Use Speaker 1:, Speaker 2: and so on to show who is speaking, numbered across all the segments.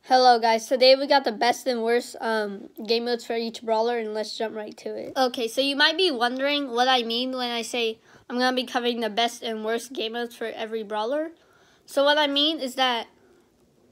Speaker 1: Hello guys, today we got the best and worst game modes for each brawler, and let's jump right to it. Okay, so you might be wondering what I mean when I say I'm going to be covering the best and worst game modes for every brawler. So what I mean is that,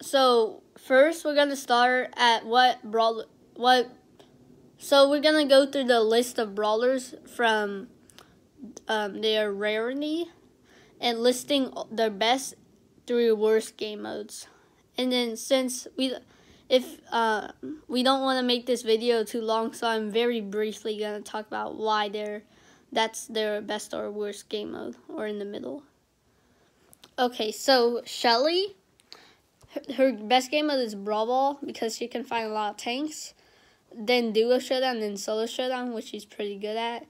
Speaker 1: so first we're going to start at so we're going to go through the list of brawlers from their rarity and listing their best through worst game modes. And then since we don't want to make this video too long, so I'm very briefly going to talk about why that's their best or worst game mode, or in the middle. Okay, so Shelly, her best game mode is Brawl Ball because she can find a lot of tanks. Then Duo Showdown, then Solo Showdown, which she's pretty good at.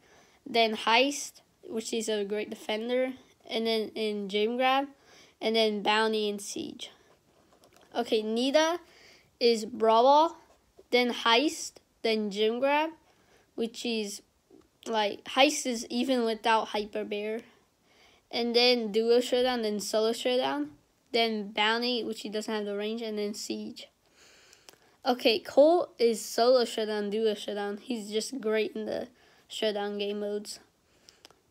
Speaker 1: Then Heist, which she's a great defender. And then in Gem Grab, and then Bounty and Siege. Okay, Nita is Brawl Ball, then Heist, then Gem Grab, which is like, Heist is even without Hyper Bear. And then Duo Showdown, then Solo Showdown, then Bounty, which he doesn't have the range, and then Siege. Okay, Colt is Solo Showdown, Duo Showdown. He's just great in the Showdown game modes.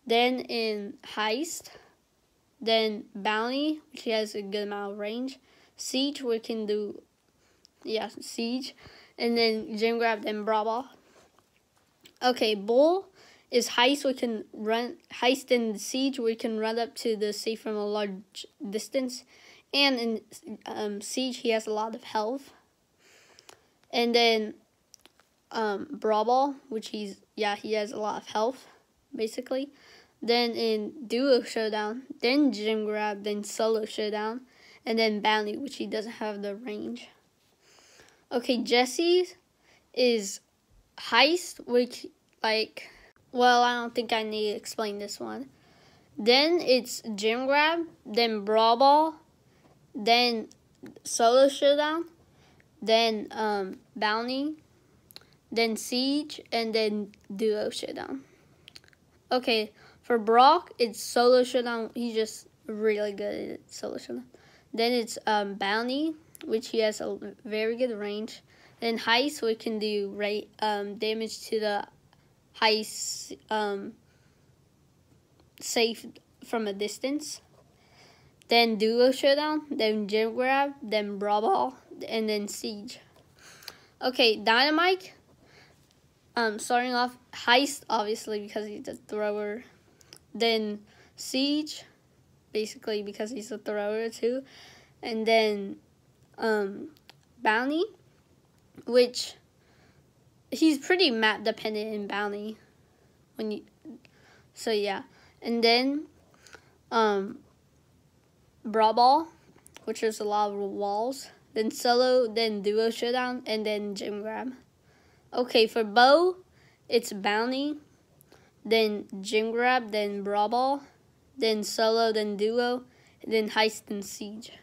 Speaker 1: Then in Heist, then Bounty, which he has a good amount of range. Siege, we can do, Siege. And then Gem Grab, then Brawl Ball. Okay, Bull is Heist. We can run, Heist and Siege, we can run up to the safe from a large distance. And in Siege, he has a lot of health. And then Brawl Ball, which he has a lot of health, basically. Then in Duo Showdown, then Gem Grab, then Solo Showdown. And then Bounty, which he doesn't have the range. Okay, Jessie is Heist, which, I don't think I need to explain this one. Then it's Gem Grab, then Brawl Ball, then Solo Showdown, then Bounty, then Siege, and then Duo Showdown. Okay, for Brock, it's Solo Showdown. He's just really good at Solo Showdown. Then it's Bounty, which he has a very good range. Then Heist, we can do damage to the Heist safe from a distance. Then Duo Showdown, then Gem Grab, then Brawl Ball, and then Siege. Okay, Dynamite, starting off Heist, obviously, because he's a thrower. Then Siege, basically because he's a thrower too. And then Bounty, which he's pretty map dependent in Bounty. And then Brawl Ball, which is a lot of walls. Then Solo, then Duo Showdown, and then Gem Grab. Okay, for Bo, it's Bounty, then Gem Grab, then Brawl Ball, then Solo, then Duo, and then Heist and Siege.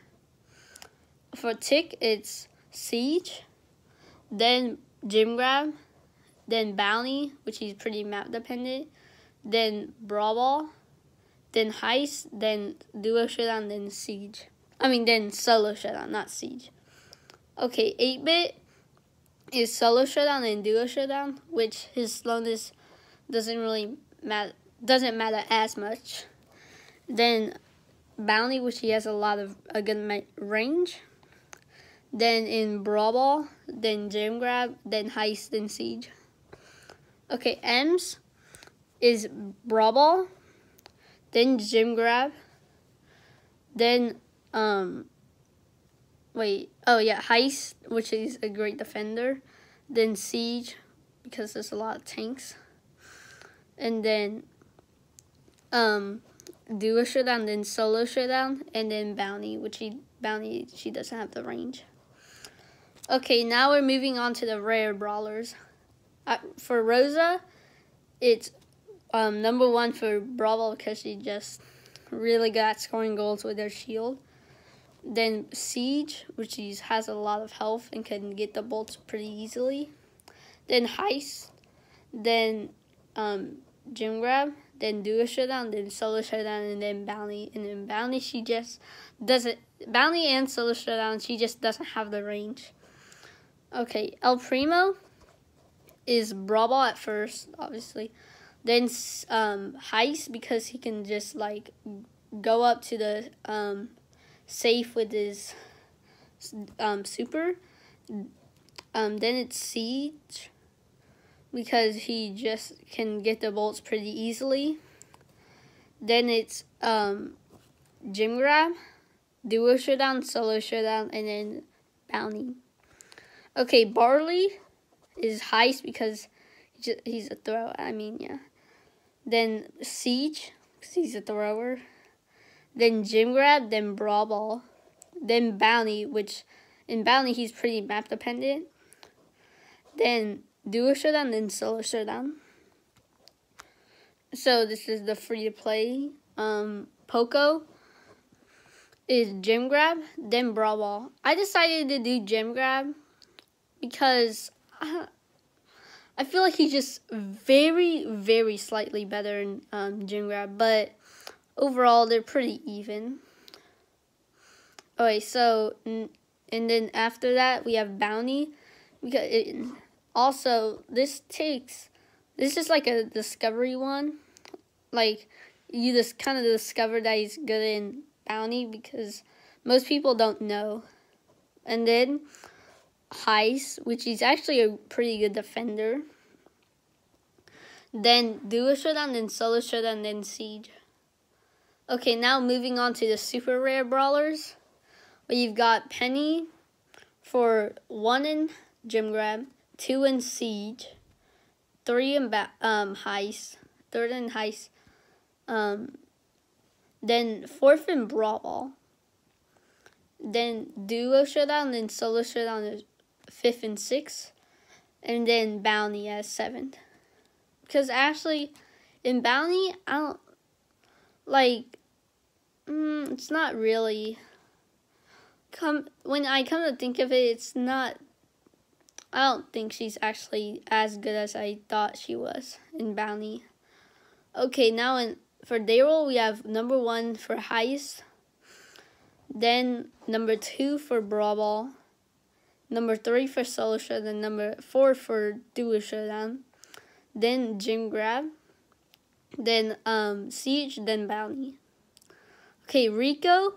Speaker 1: For Tick, it's Siege, then Gem Grab, then Bounty, which is pretty map dependent, then Brawl Ball, then Heist, then Duo Showdown, then Siege. Then Solo Showdown, not Siege. Okay, 8-Bit is Solo Showdown and Duo Showdown, which his slowness doesn't matter as much. Then Bounty, which he has a good range. Then in Brawl Ball, then Gem Grab, then Heist, then Siege. Okay, Ems is Brawl Ball, then Gem Grab, then Heist, which is a great defender, then Siege, because there's a lot of tanks, and then Duo Showdown, then Solo Showdown, and then Bounty, she doesn't have the range. Okay, now we're moving on to the rare brawlers. For Rosa, it's number 1 for Brawl Ball because she just really good at scoring goals with her shield. Then Siege, which has a lot of health and can get the bolts pretty easily. Then Heist, then Gem Grab, then Duo Showdown, then Solo Showdown, and then Bounty. And then Bounty, she just doesn't Bounty and Solo Showdown, she just doesn't have the range. Okay, El Primo is Brawl Ball at first, obviously. Then Heist, because he can just like go up to the safe with his super. Then it's Siege, because he just can get the bolts pretty easily. Then it's Gym Grab, Duo Showdown, Solo Showdown, and then Bounty. Okay, Barley is Heist because he's a thrower. I mean, yeah. Then Siege, because he's a thrower. Then Gym Grab, then Brawl Ball. Then Bounty, which in Bounty he's pretty map dependent. Then Duo Showdown, then Solo Showdown. So this is the free to play. Poco is Gym Grab, then Brawl Ball. I decided to do Gym Grab because I feel like he's just very, very slightly better in Gym Grab, but overall they're pretty even. Okay, so and then after that we have Bounty, because this is like a discovery one. Like, you just kind of discover that he's good in Bounty because most people don't know. And then Heist, which is actually a pretty good defender. Then Duo Showdown, then Solo Showdown, then Siege. Okay, now moving on to the super rare brawlers. Well, you've got Penny for 1 in Gym Grab, 2 in Siege, 3 in Heist, 3rd in Heist, then 4th in Brawl Ball, then Duo Showdown, then Solo Showdown is 5th and 6th, and then Bounty as 7th. Because actually, in Bounty, I don't, like, it's not really, when I come to think of it, it's not, I don't think she's actually as good as I thought she was in Bounty. Okay, now for Daryl, we have number 1 for Heist, then number 2 for Brawl Ball, number 3 for Solo Showdown, number 4 for Duo Showdown, then Gym Grab, then Siege, then Bounty. Okay, Rico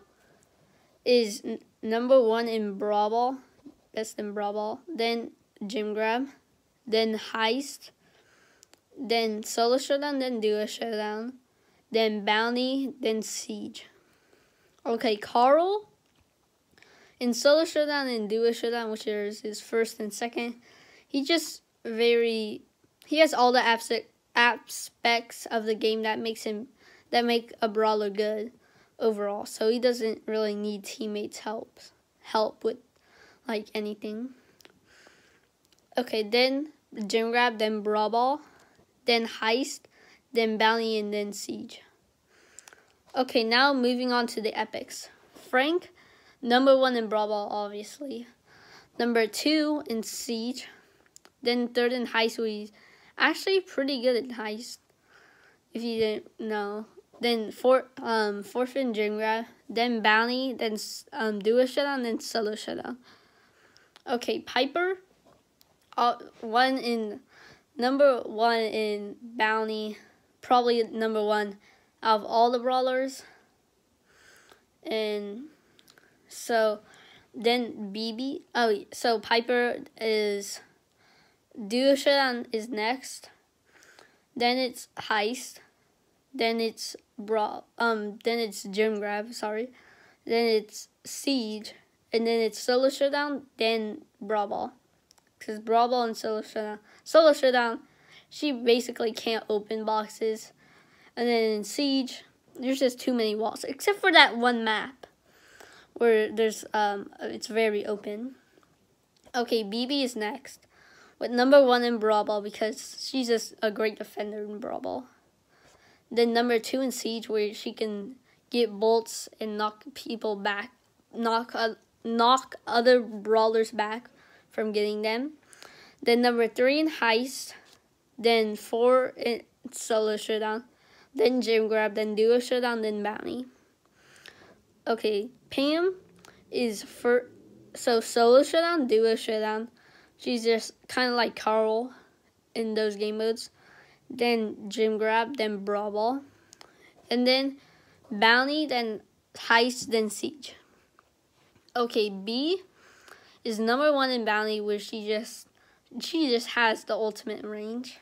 Speaker 1: is number 1 in Brawl Ball, best in Brawl Ball, then Gym Grab, then Heist, then Solo Showdown, then Duo Showdown, then Bounty, then Siege. Okay, Carl in Solo Showdown and Duo Showdown, which is his 1st and 2nd, he has all the aspects of the game that make a brawler good overall. So he doesn't really need teammates' help with like anything. Okay, then Gym Grab, then Brawl Ball, then Heist, then Bounty, and then Siege. Okay, now moving on to the epics. Frank, number 1 in Brawl Ball, obviously. Number 2 in Siege. Then 3rd in Heist, where he's actually pretty good at Heist, if you didn't know. Then 4th in Gym Grab. Then Bounty, then Duo Showdown, then Solo Showdown. Okay, Piper, number 1 in Bounty, probably number 1 out of all the brawlers. And so then so Piper is Duo Showdown is next. Then it's Heist. Then it's Gym Grab, sorry. Then it's Siege, and then it's Solo Showdown, then Brawl Ball. Because Brawl Ball and Solo Showdown, she basically can't open boxes. And then in Siege, there's just too many walls, except for that one map where there's it's very open. Okay, BB is next with number 1 in Brawl Ball because she's just a great defender in Brawl Ball. Then number 2 in Siege, where she can get bolts and knock people back, knock other brawlers back from getting them. Then number 3 in Heist. Then 4 in Solo Showdown. Then Gym Grab. Then Duo Showdown. Then Bounty. Okay, Pam is for solo showdown, duo showdown. She's just kind of like Carl in those game modes. Then gym grab, then brawl ball, and then bounty, then heist, then siege. Okay, B is number 1 in bounty, where she just has the ultimate range.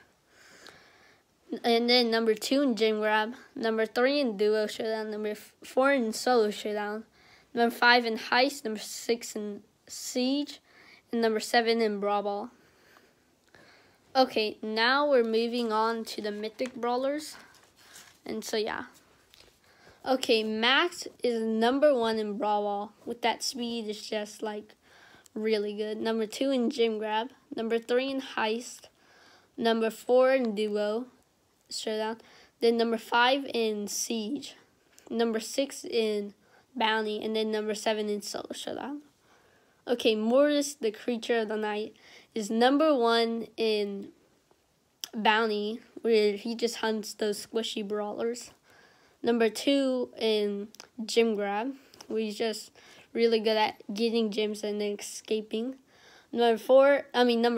Speaker 1: And then number 2 in gym grab, number 3 in duo showdown, number 4 in solo showdown, number 5 in heist, number 6 in siege, and number 7 in brawl ball. Okay, now we're moving on to the mythic brawlers. And so yeah. Okay, Max is number 1 in brawl ball. With that speed, it's just like really good. Number 2 in gym grab, number 3 in heist, number 4 in duo showdown, then number 5 in siege, number 6 in bounty, and then number 7 in solo showdown. Okay, Mortis, the creature of the night, is number 1 in bounty, where he just hunts those squishy brawlers. Number 2 in gym grab, where he's just really good at getting gyms and then escaping. Number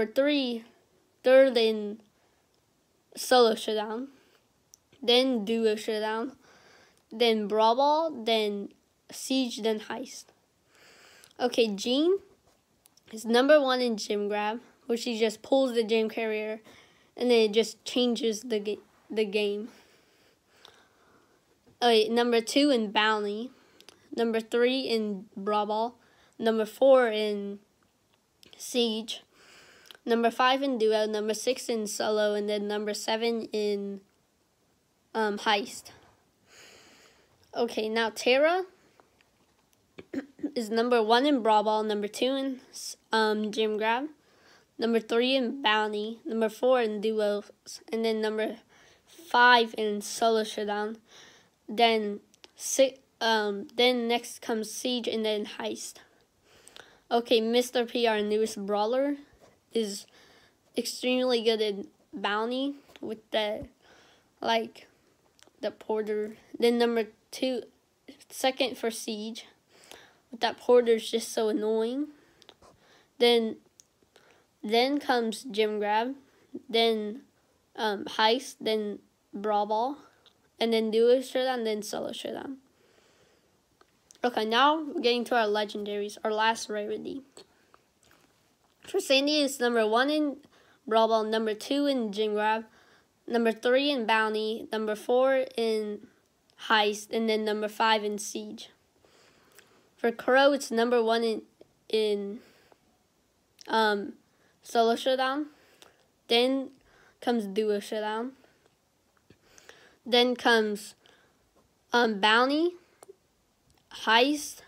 Speaker 1: 3, third in solo showdown, then duo showdown, then brawl ball, then siege, then heist. Okay, Jean is number 1 in gym grab, where she just pulls the gym carrier and then it just changes the game. Okay, number 2 in bounty, number 3 in brawl ball, number 4 in siege, number 5 in duo, number 6 in solo, and then number 7 in heist. Okay, now Tara is number 1 in brawl ball, number 2 in gym grab, number 3 in bounty, number 4 in duos, and then number 5 in solo showdown. Then next comes siege, and then heist. Okay, Mr. P, our newest brawler, is extremely good at bounty with the porter. Then number 2, second for siege. With that porter's just so annoying. Then comes gym grab, then heist, then brawl ball, and then duo showdown, then solo showdown. Okay, now we're getting to our legendaries, our last rarity. For Sandy, it's number 1 in brawl ball, number 2 in gym grab, number 3 in bounty, number 4 in heist, and then number 5 in siege. For Crow, it's number 1 in solo showdown. Then comes duo showdown. Then comes bounty, heist,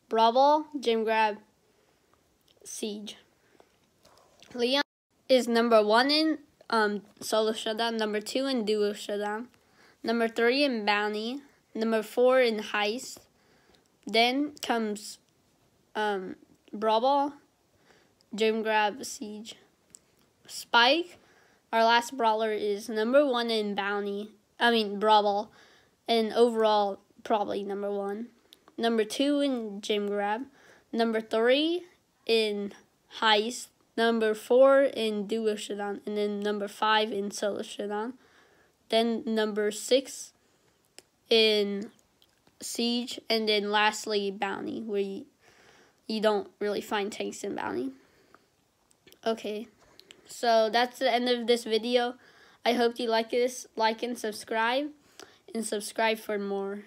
Speaker 1: brawl ball, gym grab, siege. Leon is number 1 in solo showdown, number 2 in duo showdown, number 3 in bounty, number 4 in heist. Then comes brawl ball, gym grab, siege. Spike, our last brawler, is number 1 in brawl ball, and overall probably number 1. Number 2 in gym grab, number 3 in heist, number 4 in duo showdown, and then number 5 in solo showdown. Then number 6 in siege, and then lastly Bounty, where you don't really find tanks in Bounty. Okay, so that's the end of this video. I hope you like this. Like and subscribe for more.